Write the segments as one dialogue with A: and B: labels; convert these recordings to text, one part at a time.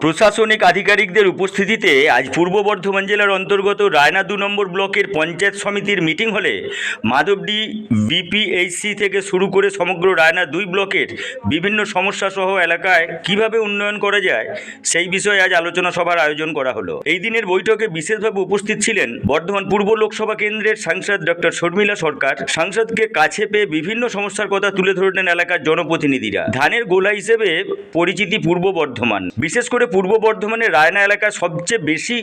A: প্রশাসনিক আধিকারিকদের উপস্থিতিতে আজ পূর্ব বর্ধমান জেলার অন্তর্গত রায়না ২ নম্বর ব্লকের পঞ্চায়েত সমিতির মিটিং হলে মাধবডি বিপিএইচসি থেকে শুরু করে সমগ্র রায়না ২ ব্লকের বিভিন্ন সমস্যা সহ এলাকায় কিভাবে উন্নয়ন করা যায় সেই বিষয়ে আজ আলোচনা সভার আয়োজন করা হলো। এই দিনের বৈঠকে বিশেষভাবে উপস্থিত ছিলেন বর্ধমান পূর্ব লোকসভা কেন্দ্রের সাংসদ ডক্টর শর্মিলা সরকার। সাংসদকে কাছে পেয়ে বিভিন্ন সমস্যার কথা তুলে ধরলেন এলাকার জনপ্রতিনিধিরা। ধানের গোলা হিসেবে পরিচিতি পূর্ব বর্ধমান, বিশেষ করে পূর্ব বর্ধমানের রায়না এলাকার সবচেয়ে বেশি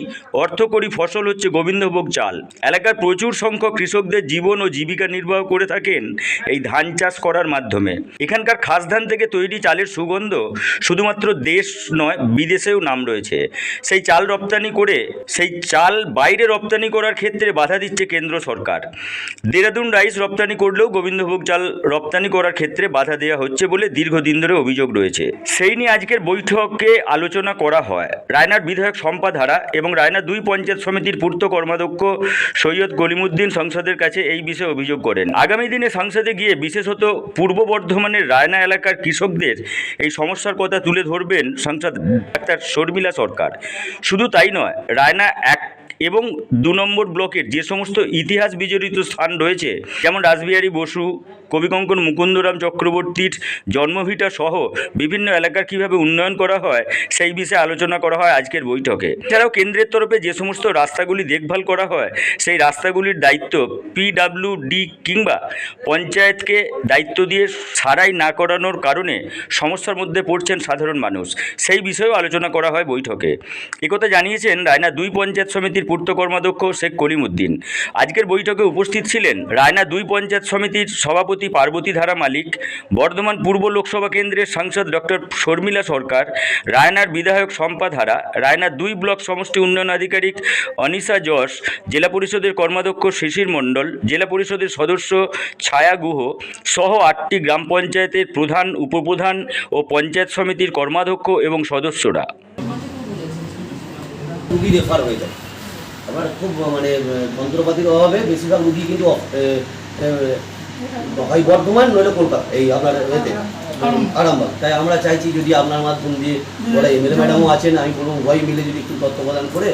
A: অর্থকরী ফসল হচ্ছে গোবিন্দভোগ চাল। এলাকার প্রচুর সংখ্যক কৃষকদের জীবন ও জীবিকা নির্বাহ করে থাকেন এই ধান চাষ করার মাধ্যমে। এখানকার খাস ধান থেকে তৈরি চালের সুগন্ধ শুধুমাত্র দেশ নয়, বিদেশেও নাম রয়েছে। সেই চাল রপ্তানি করে সেই চাল বাইরে রপ্তানি করার ক্ষেত্রে বাধা দিচ্ছে কেন্দ্র সরকার। দেরাদুন রাইস রপ্তানি করলেও গোবিন্দভোগ চাল রপ্তানি করার ক্ষেত্রে বাধা দেওয়া হচ্ছে বলে দীর্ঘদিন ধরে অভিযোগ রয়েছে। সেই নিয়ে আজকের বৈঠকে আলোচনা করা হয়। রায়নার বিধায়ক শম্পা ধারা এবং রায়না ২ পঞ্চায়েত সমিতির পূর্ত কর্মাধ্যক্ষ সৈয়দ কলিমুদ্দিন সংসদের কাছে এই বিষয়ে অভিযোগ করেন। আগামী দিনে সংসদে গিয়ে বিশেষত পূর্ব বর্ধমানের রায়না এলাকার কৃষকদের এই সমস্যার কথা তুলে ধরবেন সাংসদ ডাক্তার শর্মিলা সরকার। শুধু তাই নয়, রায়না ১ এবং ২ নম্বর ব্লকের যে সমস্ত ইতিহাস বিজড়িত স্থান রয়েছে, যেমন রাসবিহারী বসু, কবিকঙ্কন মুকুন্দরাম চক্রবর্তীর জন্মভিটা সহ বিভিন্ন এলাকার কিভাবে উন্নয়ন করা হয় সেই বিষয়ে আলোচনা করা হয় আজকের বৈঠকে। এছাড়াও কেন্দ্রের তরফে যে সমস্ত রাস্তাগুলি দেখভাল করা হয় সেই রাস্তাগুলির দায়িত্ব পিডব্লিউডি কিংবা পঞ্চায়েতকে দায়িত্ব দিয়ে সারাই না করানোর কারণে সমস্যার মধ্যে পড়ছেন সাধারণ মানুষ, সেই বিষয়েও আলোচনা করা হয় বৈঠকে। একথা জানিয়েছেন রায়না ২ পঞ্চায়েত সমিতির পূর্ত কর্মাধ্যক্ষ শেখ কলিমুদ্দিন। আজকের বৈঠকে উপস্থিত ছিলেন রায়না ২ পঞ্চায়েত সমিতির সভাপতি পার্বতী ধারা মালিক, বর্ধমান পূর্ব লোকসভা কেন্দ্রের সাংসদ ডক্টর শর্মিলা সরকার, রায়নার বিধায়ক শম্পা ধারা, রায়না ২ ব্লক সমষ্টি উন্নয়ন আধিকারিক অনিশা যশ, জেলা পরিষদের কর্মাধ্যক্ষ শিশির মণ্ডল, জেলা পরিষদের সদস্য ছায়া গুহ সহ ৮টি গ্রাম পঞ্চায়েতের প্রধান, উপপ্রধান ও পঞ্চায়েত সমিতির কর্মাধ্যক্ষ এবং সদস্যরা।
B: রুগী রেফার হয়ে যায়। আমার খুব যন্ত্রপাতির অভাবে বেশিরভাগ রুগী কিন্তু হয় বর্ধমান নইলে কলকাতা, এই আপনার এতে আরামবাগ। তাই আমরা চাইছি যদি আপনার মাধ্যম দিয়ে ওরা এমএলএ ম্যাডামও আছেন, আমি বলবো উভয় মিলে যদি একটু তত্ত্বাবধান করে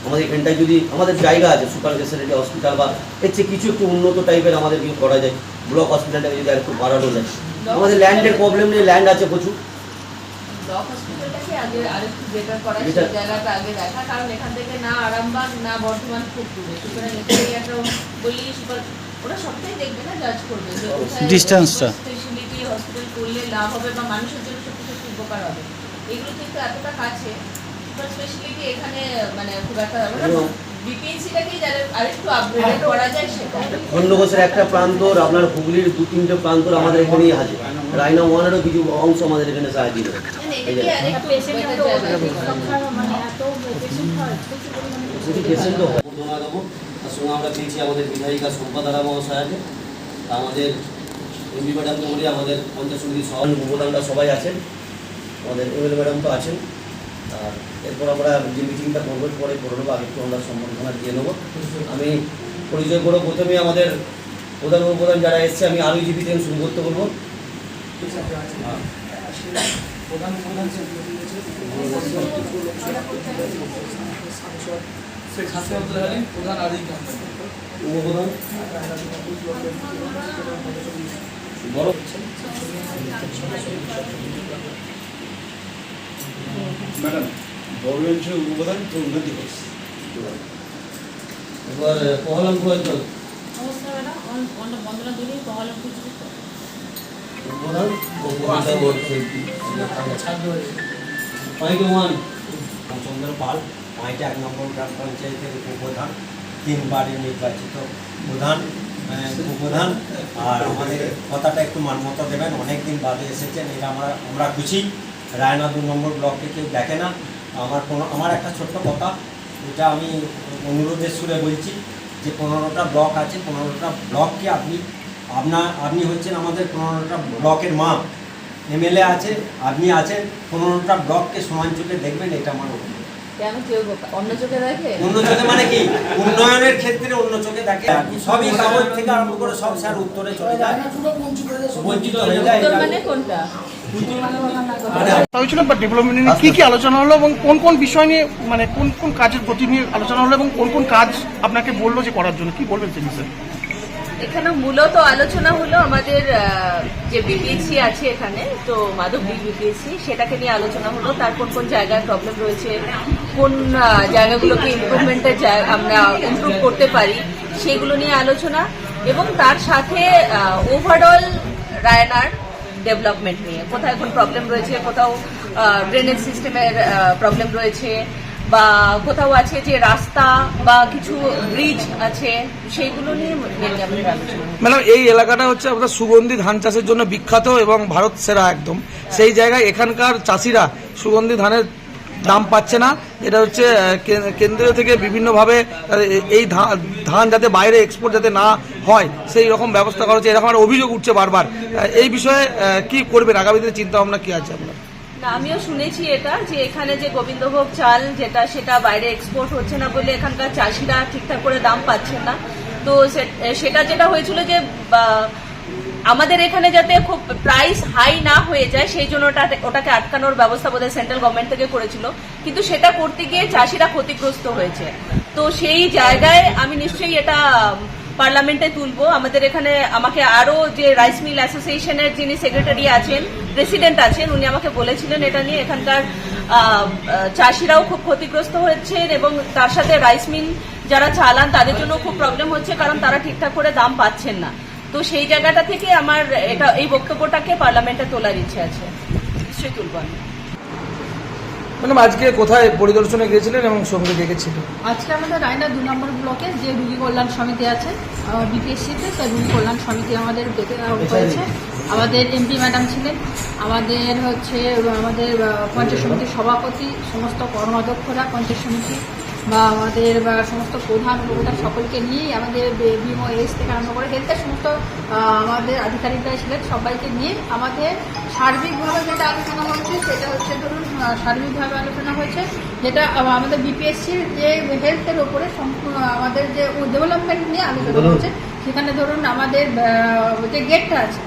B: আমাদের এখানটায় যদি আমাদের জায়গা আছে সুপার স্পেশালিটি হসপিটাল বা এর চেয়ে কিছু একটু উন্নত টাইপের আমাদের কিছু করা যায়, ব্লক হসপিটালটাকে যদি আর একটু বাড়ানো যায়। আমাদের ল্যান্ডের প্রবলেম নেই, ল্যান্ড আছে প্রচুর।
C: ব্লক হসপিটালটাকে আগে আরেকটু বেটার করা, সেই জায়গাটা আগে দেখা, কারণ এখান থেকে না আরামবাগ না বর্ধমান খুব দূরে, সুতরাং এখানে একটা বলি সুপার ওরা সবটাই দেখবে না, জাজ করবে যে ডিস্টেন্সটা স্পেশালিটি হসপিটাল করলে লাভ হবে বা মানুষের জন্য সবকিছু উপকার হবে। এগুলো কিন্তু এতটা কাছে সুপার স্পেশালিটি এখানে খুব একটা বিপিএনসিটাকে যারা আরেকটু আপগ্রেড করা যায় সেটা।
B: খন্ডঘোষের একটা প্রান্তর, আপনার হুগলির ২-৩টে প্রান্তর আমাদের এখানেই আছে। রায়না ওয়ানেরও কিছু অংশ আমাদের এখানে সাহায্য দেবে। পেশেন্টও হয় তার সঙ্গে আমরা পেয়েছি আমাদের বিধায়িকা শম্পা ধারা মহাশয়াকে, আমাদের এমপি ম্যাডামকে বলি, আমাদের পঞ্চায়েত সমিতির সভাপতি উপপ্রধানরা সবাই আছেন, আমাদের এমএলএ ম্যাডাম তো আছেন। আর এরপর আমরা যে মিটিংটা করবো পরে করে নেবো, আগে একটু আমরা সম্বর্ধনা দিয়ে নেবো। আমি পরিচয় করবো প্রথমে আমাদের প্রধান উপপ্রধান যারা এসছে, আমি আরও জিপি থেকে শুরু করতে বলবো।
D: প্রধান প্রধান শেখ হাসিনা আব্দুল হালিম, প্রধান আদিক
B: উপপ্রধান বড়
D: ম্যাডাম বড় অংশের উপপ্রধান তো উন্নতি করছে।
B: এবার পহলম প্রধান
E: চন্দ্র পাল, মাইটা ১ নম্বর গ্রাম পঞ্চায়েতের উপপ্রধান, ৩ বারের নির্বাচিত প্রধান উপপ্রধান। আর আমাদের কথাটা একটু মান্যতা দেবেন, অনেক দিন বাদে এসেছেন, এটা আমরা খুশি। রায়না ২ নম্বর ব্লককে কেউ দেখে না। আমার একটা ছোট্ট কথা, এটা আমি অনুরোধের সুরে বলছি যে ১৫টা ব্লক আছে, ১৫টা ব্লককে আপনি হচ্ছেন আমাদের ১৫টা ব্লকের মা। এমএলএ আছে, আপনি আছেন, ১৫টা ব্লককে সমান চোখে দেখবেন, এটা আমার অনুরোধ।
C: অন্য চোখে দেখে,
E: অন্য চোখে মানে কি উন্নয়নের ক্ষেত্রে অন্য চোখে দেখে, সবই কাগজ থেকে আরম্ভ করে সব স্যার উত্তরে চলে যায়, বঞ্চিত হয়ে যায়।
C: মানে কোনটা
F: হয়েছিল বা ডেভেলপমেন্ট নিয়ে কি আলোচনা হলো এবং কোন কোন বিষয় নিয়ে মানে কোন কোন কাজের গতি নিয়ে আলোচনা হলো এবং কোন কোন কাজ আপনাকে বললো যে করার জন্য কি বলবেন তিনি স্যার?
C: এখানে মূলত আলোচনা হলো আমাদের যে বিপিএসসি আছে এখানে, তো মাধবদী বিপিএসসি, সেটাকে নিয়ে আলোচনা হলো। তার কোন কোন জায়গায় প্রবলেম রয়েছে, কোন জায়গাগুলোকে ইমপ্রুভমেন্টের আমরা ইমপ্রুভ করতে পারি, সেগুলো নিয়ে আলোচনা, এবং তার সাথে ওভারঅল রায়নার ডেভেলপমেন্ট নিয়ে কোথায় এখন প্রবলেম রয়েছে, কোথাও ড্রেনেজ সিস্টেমের প্রবলেম রয়েছে, বা কোথাও আছে যে রাস্তা বা কিছু ব্রিজ আছে, সেইগুলো নিয়ে মেনলি আমাদের আলোচনা।
G: ম্যাডাম, এই এলাকাটা হচ্ছে আপনার সুগন্ধি ধান চাষের জন্য বিখ্যাত এবং ভারত সেরা একদম। সেই জায়গায় এখানকার চাষিরা সুগন্ধি ধানের দাম পাচ্ছে না। এটা হচ্ছে কেন্দ্র থেকে বিভিন্নভাবে এই ধান যাতে বাইরে এক্সপোর্ট যাতে না হয় সেই রকম ব্যবস্থা করা হচ্ছে, এরকম একটা অভিযোগ উঠছে বারবার। এই বিষয়ে কি করবেন, আগামী দিনে চিন্তা ভাবনা কি আছে আপনার?
C: না, আমিও শুনেছি এটা, যে এখানে যে গোবিন্দভোগ চাল সেটা বাইরে এক্সপোর্ট হচ্ছে না বলে এখানকার চাষিরা ঠিকঠাক করে দাম পাচ্ছেন না। তো সেটা যেটা হয়েছিল যে আমাদের এখানে যাতে খুব প্রাইস হাই না হয়ে যায় সেই জন্য ওটাকে আটকানোর ব্যবস্থা বোধহয় সেন্ট্রাল গভর্নমেন্ট থেকে করেছিল, কিন্তু সেটা করতে গিয়ে চাষিরা ক্ষতিগ্রস্ত হয়েছে। তো সেই জায়গায় আমি নিশ্চয়ই এটা পার্লামেন্টে তুলবো। আমাদের এখানে আমাকে আরো যে রাইস মিল অ্যাসোসিয়েশনের যিনি সেক্রেটারি আছেন, প্রেসিডেন্ট আছেন, উনি আমাকে বলেছিলেন এটা নিয়ে এখানকার চাষিরাও খুব ক্ষতিগ্রস্ত হচ্ছেন, এবং তার সাথে রাইস মিল যারা চালান তাদের জন্য খুব প্রবলেম হচ্ছে, কারণ তারা ঠিকঠাক করে দাম পাচ্ছেন না। তো সেই জায়গাটা থেকে আমার এই বক্তব্যটাকে পার্লামেন্টে তোলার ইচ্ছে আছে, নিশ্চয়ই তুলব আমি।
G: ম্যাডাম, আজকে কোথায় পরিদর্শনে গিয়েছিলেন এবং সঙ্গে দেখেছিল?
H: আজকে আমাদের রায়না 2 নম্বর ব্লকে যে রুগী কল্যাণ সমিতি আছে বিপিএসসিতে, সেই রুগী কল্যাণ সমিতি আমাদের ডেকে হয়েছে। আমাদের এমপি ম্যাডাম ছিলেন, আমাদের আমাদের পঞ্চায়েত সমিতির সভাপতি, সমস্ত কর্মাধ্যক্ষরা পঞ্চায়েত সমিতি বা আমাদের সমস্ত প্রধান উপপ্রধান সকলকে নিয়েই আমাদের বিমো এস থেকে আরম্ভ করে হেলথের সমস্ত আমাদের আধিকারিকরা ছিলেন, সবাইকে নিয়ে আমাদের সার্বিকভাবে যেটা আলোচনা হচ্ছে সেটা হচ্ছে ধরুন সার্বিকভাবে আলোচনা হয়েছে যেটা আমাদের বিপিএসসির যে হেলথের ওপরে আমাদের যে ডেভেলপমেন্ট নিয়ে আলোচনা হচ্ছে। সেখানে ধরুন আমাদের যে গেটটা আছে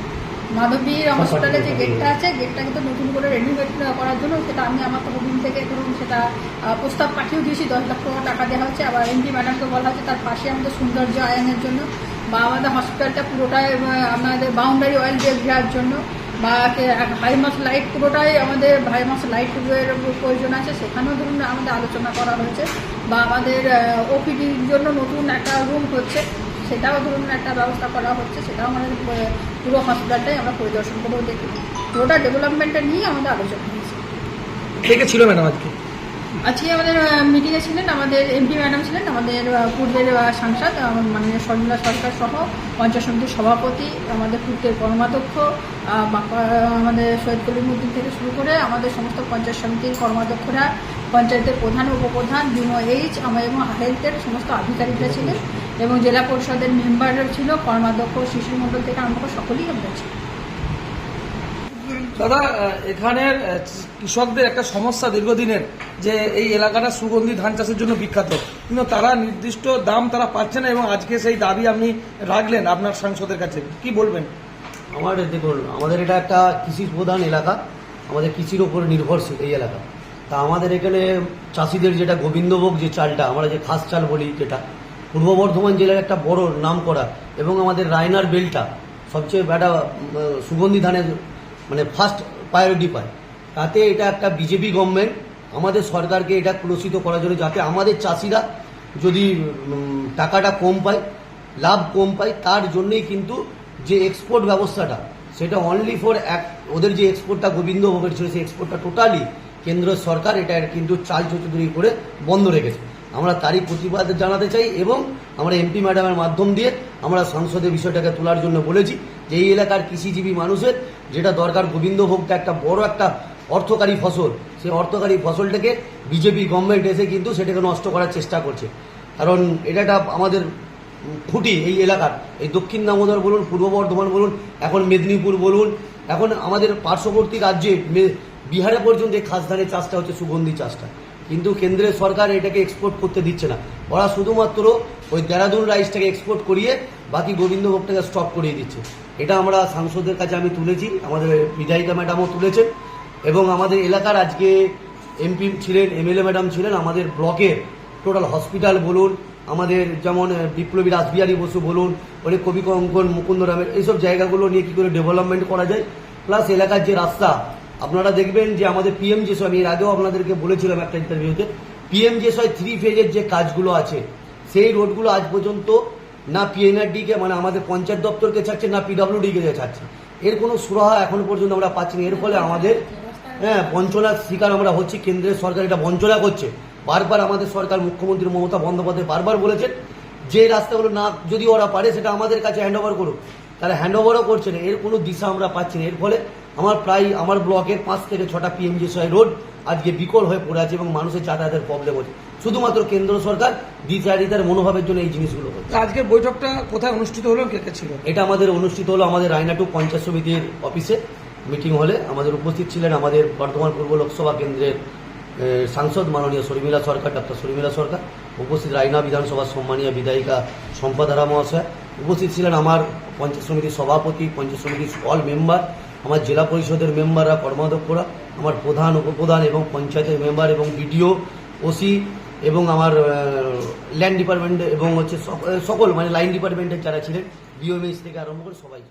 H: মাধবীর হসপিটালে, যে গেটটা আছে, গেটটা কিন্তু নতুন করে রেনোভেট করার জন্য সেটা আমি আমার তহবিল থেকে ধরুন সেটা প্রস্তাব পাঠিয়েও দিয়েছি, 10 লক্ষ টাকা দেওয়া হচ্ছে। আবার এমপি ম্যাডামকে বলা হচ্ছে তার পাশে আমাদের সৌন্দর্য আয়নের জন্য বা আমাদের হসপিটালটা পুরোটাই আমাদের বাউন্ডারি ওয়াল দিয়ে ঘেরার জন্য, বা হাইমাস লাইট পুরোটাই আমাদের হাইমাস লাইটের প্রয়োজন আছে, সেখানেও ধরুন আমাদের আলোচনা করা হয়েছে। বা আমাদের ওপিডির জন্য নতুন একটা রুম হচ্ছে, সেটাও ধরুন একটা ব্যবস্থা করা হচ্ছে, সেটাও আমাদের পুরো হসপিটালটাই আমরা পরিদর্শন করেও দেখি। পুরোটা ডেভেলপমেন্টটা নিয়ে আমাদের আলোচনা হয়েছে।
G: কে কে ছিল ম্যাডাম আজকে?
H: আজকে আমাদের মিটিংয়ে ছিলেন আমাদের এমপি ম্যাডাম ছিলেন, আমাদের পূর্বের সাংসদ মাননীয় শর্মিলা সরকার সহ পঞ্চায়েত সমিতির সভাপতি, আমাদের পূর্বের কর্মাধ্যক্ষ আমাদের সৈয়দ কলিমুদ্দিন থেকে শুরু করে আমাদের সমস্ত পঞ্চায়েত সমিতির কর্মাধ্যক্ষরা, পঞ্চায়েতের প্রধান উপপ্রধান, বিমো এইচ এবং হেলথের সমস্ত আধিকারিকরা ছিলেন, এবং জেলা পরিষদের মেম্বাররা ছিল, কর্মাধ্যক্ষ শিশু মণ্ডল থেকে আরম্ভ করে সকলেই আমরা ছিল।
G: দাদা, এখানের কৃষকদের একটা সমস্যা দীর্ঘদিনের, যে এই এলাকাটা সুগন্ধি ধান চাষের জন্য বিখ্যাত, কিন্তু তারা নির্দিষ্ট দাম তারা পাচ্ছে না, এবং আজকে সেই দাবি আপনি রাখলেন আপনার সাংসদের কাছে, কি বলবেন?
B: দেখুন, আমাদের এটা একটা কৃষি প্রধান এলাকা, আমাদের কৃষির ওপর নির্ভরশীল এই এলাকা। তা আমাদের এখানে চাষিদের যেটা গোবিন্দভোগ যে চালটা আমরা যে খাস চাল বলি, যেটা পূর্ব বর্ধমান জেলার একটা বড় নাম করা, এবং আমাদের রায়নার বেলটা সবচেয়ে একটা সুগন্ধি ধানের মানে ফার্স্ট প্রায়োরিটি পায়। তাতে এটা একটা বিজেপি গভর্নমেন্ট আমাদের সরকারকে এটা প্রলসিত করার জন্য, যাতে আমাদের চাষিরা যদি টাকাটা কম পায়, লাভ কম পায়, তার জন্যই কিন্তু যে এক্সপোর্ট ব্যবস্থাটা সেটা অনলি ফর ওদের যে এক্সপোর্টটা গোবিন্দভোগের ছিল, সেই এক্সপোর্টটা টোটালি কেন্দ্র সরকার এটা কিন্তু চাল চতুরি করে বন্ধ রেখেছে। আমরা তারই প্রতিবাদ জানাতে চাই, এবং আমরা এমপি ম্যাডামের মাধ্যম দিয়ে আমরা সংসদে বিষয়টাকে তোলার জন্য বলেছি যে এই এলাকার কৃষিজীবী মানুষের যেটা দরকার, গোবিন্দভোগটা একটা বড় একটা অর্থকারী ফসল, সেই অর্থকারী ফসলটাকে বিজেপি গভর্নমেন্ট এসে কিন্তু সেটাকে নষ্ট করার চেষ্টা করছে। কারণ এটা আমাদের খুঁটি এই এলাকার, এই দক্ষিণ দামোদর বলুন, পূর্ব বর্ধমান বলুন, এখন মেদিনীপুর বলুন, এখন আমাদের পার্শ্ববর্তী রাজ্যে বিহারে পর্যন্ত এই খাস ধানের চাষটা হচ্ছে সুগন্ধি চাষটা, কিন্তু কেন্দ্রের সরকার এটাকে এক্সপোর্ট করতে দিচ্ছে না। ওরা শুধুমাত্র ওই দেরাদুন রাইসটাকে এক্সপোর্ট করিয়ে বাকি গোবিন্দভোগটাকে স্টপ করিয়ে দিচ্ছে। এটা আমরা সাংসদের কাছে আমি তুলেছি, আমাদের বিধায়িকা ম্যাডামও তুলেছেন, এবং আমাদের এলাকার আজকে এমপি ছিলেন, এমএলএ ম্যাডাম ছিলেন, আমাদের ব্লকের টোটাল হসপিটাল বলুন, আমাদের যেমন বিপ্লবী রাসবিহারী বসু বলুন, অনেক কবি কঙ্কন মুকুন্দরামের এইসব জায়গাগুলো নিয়ে কী করে ডেভেলপমেন্ট করা যায়, প্লাস এলাকার যে রাস্তা আপনারা দেখবেন যে আমাদের পিএমজেএসওয়াই, আমি এর আগেও আপনাদেরকে বলেছিলাম একটা ইন্টারভিউতে, পিএমজেএসওয়াই 3 ফেজের যে কাজগুলো আছে সেই রোডগুলো আজ পর্যন্ত না পিএনআরডিকে মানে আমাদের পঞ্চায়েত দপ্তরকে ছাড়ছে, না পিডব্লিউডিকে ছাড়ছে। এর কোনো সুরাহা এখনো পর্যন্ত আমরা পাচ্ছি না। এর ফলে আমাদের বঞ্চনার শিকার আমরা হচ্ছি। কেন্দ্রের সরকার এটা বঞ্চনা করছে। বারবার আমাদের সরকার, মুখ্যমন্ত্রী মমতা বন্দ্যোপাধ্যায় বারবার বলেছেন যে রাস্তাগুলো না যদি ওরা পারে সেটা আমাদের কাছে হ্যান্ড ওভার করুক, তারা হ্যান্ড ওভারও করছে না। এর কোনো দিশা আমরা পাচ্ছি না। এর ফলে আমার ব্লকের 5 থেকে 6টা পিএমজেএসওয়াই রোড আজকে বিকল হয়ে পড়ে আছে এবং মানুষের যাতায়াতের প্রবলেম হচ্ছে। শুধুমাত্র কেন্দ্র সরকার দ্বিচারিতার মনোভাবের জন্য এই জিনিসগুলো হচ্ছে।
G: আজকের বৈঠকটা কোথায় অনুষ্ঠিত হলো, কে কে ছিল?
B: এটা আমাদের অনুষ্ঠিত হলো আমাদের রায়নাটু পঞ্চায়েত সমিতির অফিসে মিটিং হলে। আমাদের উপস্থিত ছিলেন আমাদের বর্ধমান পূর্ব লোকসভা কেন্দ্রের সাংসদ মাননীয় শর্মিলা সরকার, ডক্টর শর্মিলা সরকার, উপস্থিত রায়না বিধানসভার সম্মানীয় বিধায়িকা সম্পাদারা মহাশয়, উপস্থিত ছিলেন আমার পঞ্চায়েত সমিতির সভাপতি, পঞ্চায়েত সমিতির অল মেম্বার, আমার জেলা পরিষদের মেম্বাররা, কর্মাধ্যক্ষরা, আমার প্রধান, উপপ্রধান এবং পঞ্চায়েতের মেম্বার এবং বিডিও, ওসি এবং আমার ল্যান্ড ডিপার্টমেন্ট এবং হচ্ছে সকল মানে লাইন ডিপার্টমেন্টের যারা ছিলেন, বিওএমএস থেকে আরম্ভ করে সবাই।